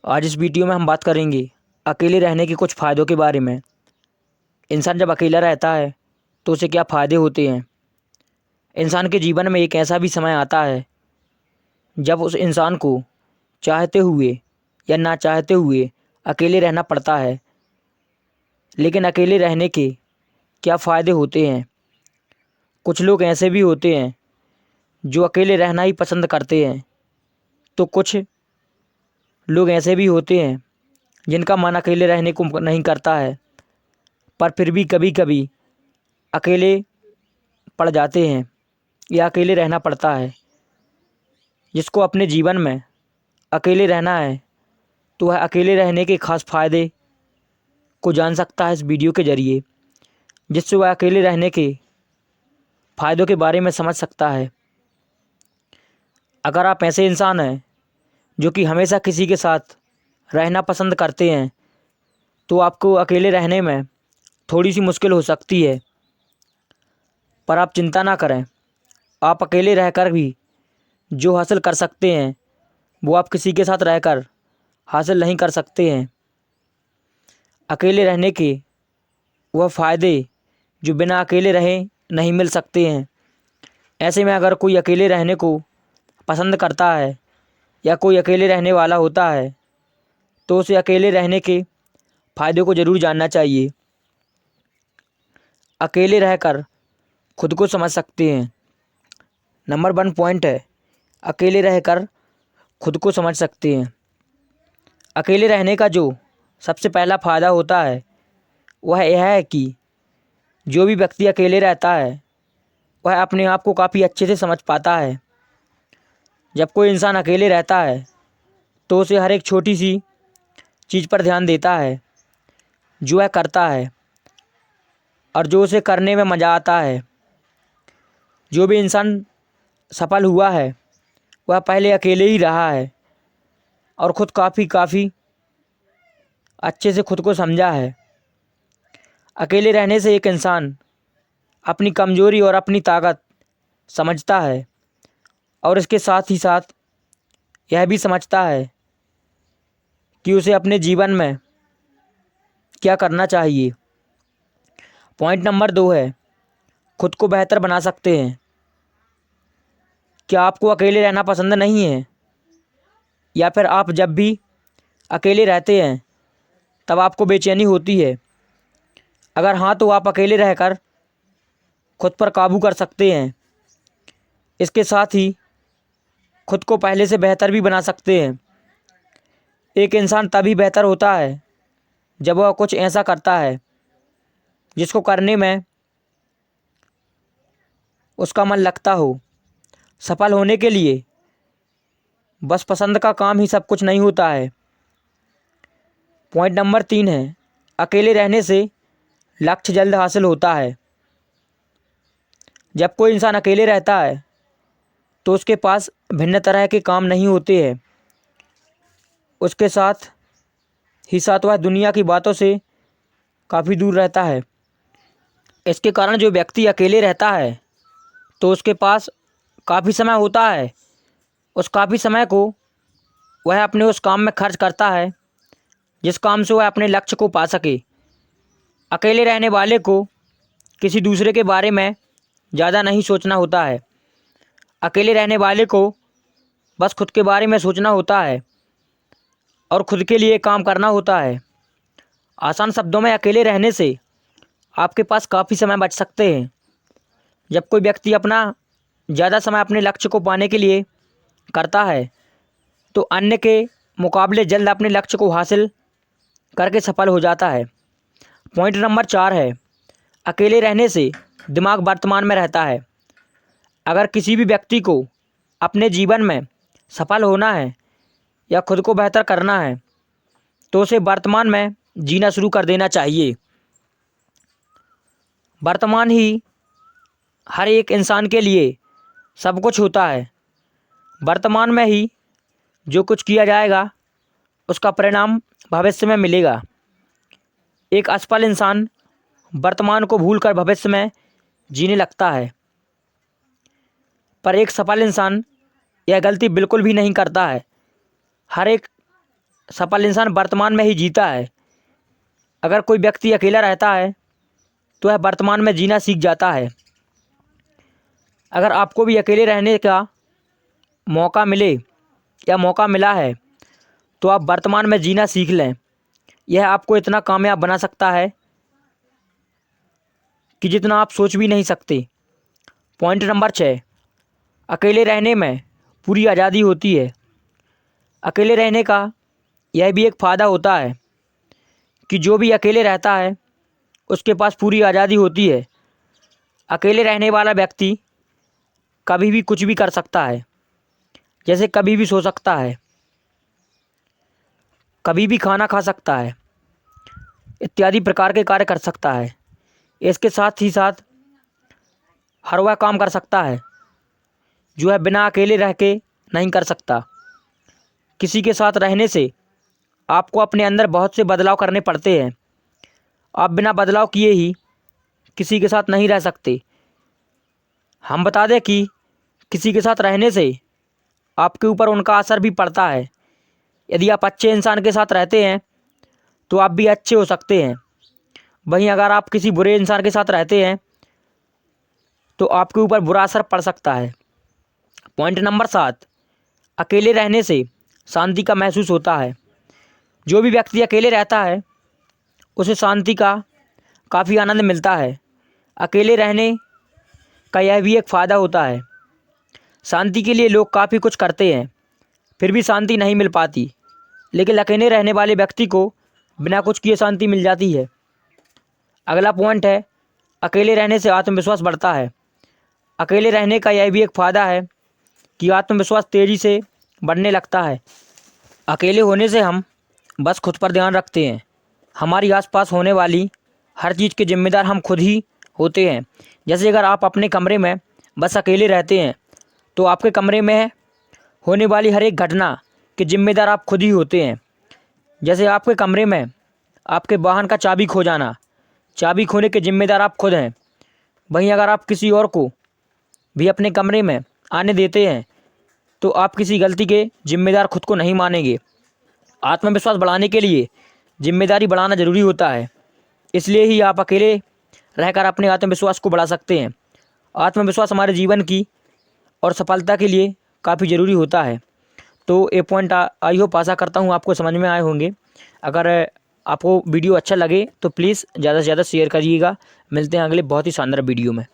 आज इस वीडियो में हम बात करेंगे अकेले रहने के कुछ फ़ायदों के बारे में। इंसान जब अकेला रहता है तो उसे क्या फ़ायदे होते हैं। इंसान के जीवन में एक ऐसा भी समय आता है जब उस इंसान को चाहते हुए या ना चाहते हुए अकेले रहना पड़ता है। लेकिन अकेले रहने के क्या फ़ायदे होते हैं। कुछ लोग ऐसे भी होते हैं जो अकेले रहना ही पसंद करते हैं, तो कुछ लोग ऐसे भी होते हैं जिनका मन अकेले रहने को नहीं करता है, पर फिर भी कभी कभी अकेले पड़ जाते हैं या अकेले रहना पड़ता है। जिसको अपने जीवन में अकेले रहना है तो वह अकेले रहने के खास फ़ायदे को जान सकता है इस वीडियो के ज़रिए, जिससे वह अकेले रहने के फ़ायदों के बारे में समझ सकता है। अगर आप ऐसे इंसान हैं जो कि हमेशा किसी के साथ रहना पसंद करते हैं तो आपको अकेले रहने में थोड़ी सी मुश्किल हो सकती है, पर आप चिंता ना करें। आप अकेले रहकर भी जो हासिल कर सकते हैं वो आप किसी के साथ रहकर हासिल नहीं कर सकते हैं। अकेले रहने के वह फ़ायदे जो बिना अकेले रहे नहीं मिल सकते हैं। ऐसे में अगर कोई अकेले रहने को पसंद करता है या कोई अकेले रहने वाला होता है तो उसे अकेले रहने के फ़ायदे को ज़रूर जानना चाहिए। अकेले रहकर खुद को समझ सकते हैं। नंबर 1 पॉइंट है, अकेले रहकर खुद को समझ सकते हैं। अकेले रहने का जो सबसे पहला फ़ायदा होता है वह यह है कि जो भी व्यक्ति अकेले रहता है वह अपने आप को काफ़ी अच्छे से समझ पाता है। जब कोई इंसान अकेले रहता है तो उसे हर एक छोटी सी चीज़ पर ध्यान देता है जो वह करता है और जो उसे करने में मज़ा आता है। जो भी इंसान सफल हुआ है वह पहले अकेले ही रहा है और ख़ुद काफ़ी अच्छे से खुद को समझा है। अकेले रहने से एक इंसान अपनी कमज़ोरी और अपनी ताकत समझता है और इसके साथ ही साथ यह भी समझता है कि उसे अपने जीवन में क्या करना चाहिए। पॉइंट नंबर 2 है, खुद को बेहतर बना सकते हैं। क्या आपको अकेले रहना पसंद नहीं है, या फिर आप जब भी अकेले रहते हैं तब आपको बेचैनी होती है? अगर हाँ तो आप अकेले रहकर खुद पर काबू कर सकते हैं। इसके साथ ही खुद को पहले से बेहतर भी बना सकते हैं। एक इंसान तभी बेहतर होता है जब वह कुछ ऐसा करता है जिसको करने में उसका मन लगता हो। सफल होने के लिए बस पसंद का काम ही सब कुछ नहीं होता है। पॉइंट नंबर 3 है, अकेले रहने से लक्ष्य जल्द हासिल होता है। जब कोई इंसान अकेले रहता है तो उसके पास भिन्न तरह के काम नहीं होते हैं। उसके साथ ही साथ वह दुनिया की बातों से काफ़ी दूर रहता है। इसके कारण जो व्यक्ति अकेले रहता है तो उसके पास काफ़ी समय होता है। उस काफ़ी समय को वह अपने उस काम में खर्च करता है जिस काम से वह अपने लक्ष्य को पा सके। अकेले रहने वाले को किसी दूसरे के बारे में ज़्यादा नहीं सोचना होता है। अकेले रहने वाले को बस खुद के बारे में सोचना होता है और खुद के लिए काम करना होता है। आसान शब्दों में अकेले रहने से आपके पास काफ़ी समय बच सकते हैं। जब कोई व्यक्ति अपना ज़्यादा समय अपने लक्ष्य को पाने के लिए करता है तो अन्य के मुकाबले जल्द अपने लक्ष्य को हासिल करके सफल हो जाता है। पॉइंट नंबर 4 है, अकेले रहने से दिमाग वर्तमान में रहता है। अगर किसी भी व्यक्ति को अपने जीवन में सफल होना है या खुद को बेहतर करना है तो उसे वर्तमान में जीना शुरू कर देना चाहिए। वर्तमान ही हर एक इंसान के लिए सब कुछ होता है। वर्तमान में ही जो कुछ किया जाएगा उसका परिणाम भविष्य में मिलेगा। एक असफल इंसान वर्तमान को भूलकर भविष्य में जीने लगता है, पर एक सफल इंसान यह गलती बिल्कुल भी नहीं करता है। हर एक सफल इंसान वर्तमान में ही जीता है। अगर कोई व्यक्ति अकेला रहता है तो वह वर्तमान में जीना सीख जाता है। अगर आपको भी अकेले रहने का मौका मिले या मौका मिला है तो आप वर्तमान में जीना सीख लें। यह आपको इतना कामयाब बना सकता है कि जितना आप सोच भी नहीं सकते। पॉइंट नंबर 6, अकेले रहने में पूरी आज़ादी होती है। अकेले रहने का यह भी एक फ़ायदा होता है कि जो भी अकेले रहता है उसके पास पूरी आज़ादी होती है। अकेले रहने वाला व्यक्ति कभी भी कुछ भी कर सकता है, जैसे कभी भी सो सकता है, कभी भी खाना खा सकता है, इत्यादि प्रकार के कार्य कर सकता है। इसके साथ ही साथ हर वह काम कर सकता है जो है बिना अकेले रह के नहीं कर सकता। किसी के साथ रहने से आपको अपने अंदर बहुत से बदलाव करने पड़ते हैं। आप बिना बदलाव किए ही किसी के साथ नहीं रह सकते। हम बता दें कि किसी के साथ रहने से आपके ऊपर उनका असर भी पड़ता है। यदि आप अच्छे इंसान के साथ रहते हैं तो आप भी अच्छे हो सकते हैं। वहीं अगर आप किसी बुरे इंसान के साथ रहते हैं तो आपके ऊपर बुरा असर पड़ सकता है। पॉइंट नंबर 7, अकेले रहने से शांति का महसूस होता है। जो भी व्यक्ति अकेले रहता है उसे शांति का काफ़ी आनंद मिलता है। अकेले रहने का यह भी एक फ़ायदा होता है। शांति के लिए लोग काफ़ी कुछ करते हैं, फिर भी शांति नहीं मिल पाती, लेकिन अकेले रहने वाले व्यक्ति को बिना कुछ किए शांति मिल जाती है। अगला पॉइंट है, अकेले रहने से आत्मविश्वास बढ़ता है। अकेले रहने का यह भी एक फ़ायदा है कि आत्मविश्वास तेज़ी से बढ़ने लगता है। अकेले होने से हम बस खुद पर ध्यान रखते हैं। हमारी आसपास होने वाली हर चीज़ के जिम्मेदार हम खुद ही होते हैं। जैसे अगर आप अपने कमरे में बस अकेले रहते हैं तो आपके कमरे में होने वाली हर एक घटना के जिम्मेदार आप खुद ही होते हैं। जैसे आपके कमरे में आपके वाहन का चाबी खो जाना, चाबी खोने के जिम्मेदार आप खुद हैं। वहीं अगर आप किसी और को भी अपने कमरे में आने देते हैं तो आप किसी गलती के जिम्मेदार खुद को नहीं मानेंगे। आत्मविश्वास बढ़ाने के लिए जिम्मेदारी बढ़ाना ज़रूरी होता है, इसलिए ही आप अकेले रहकर अपने आत्मविश्वास को बढ़ा सकते हैं। आत्मविश्वास हमारे जीवन की और सफलता के लिए काफ़ी ज़रूरी होता है। तो ये पॉइंट आई होप आशा करता हूँ आपको समझ में आए होंगे। अगर आपको वीडियो अच्छा लगे तो प्लीज़ ज़्यादा से ज़्यादा शेयर करिएगा। मिलते हैं अगले बहुत ही शानदार वीडियो में।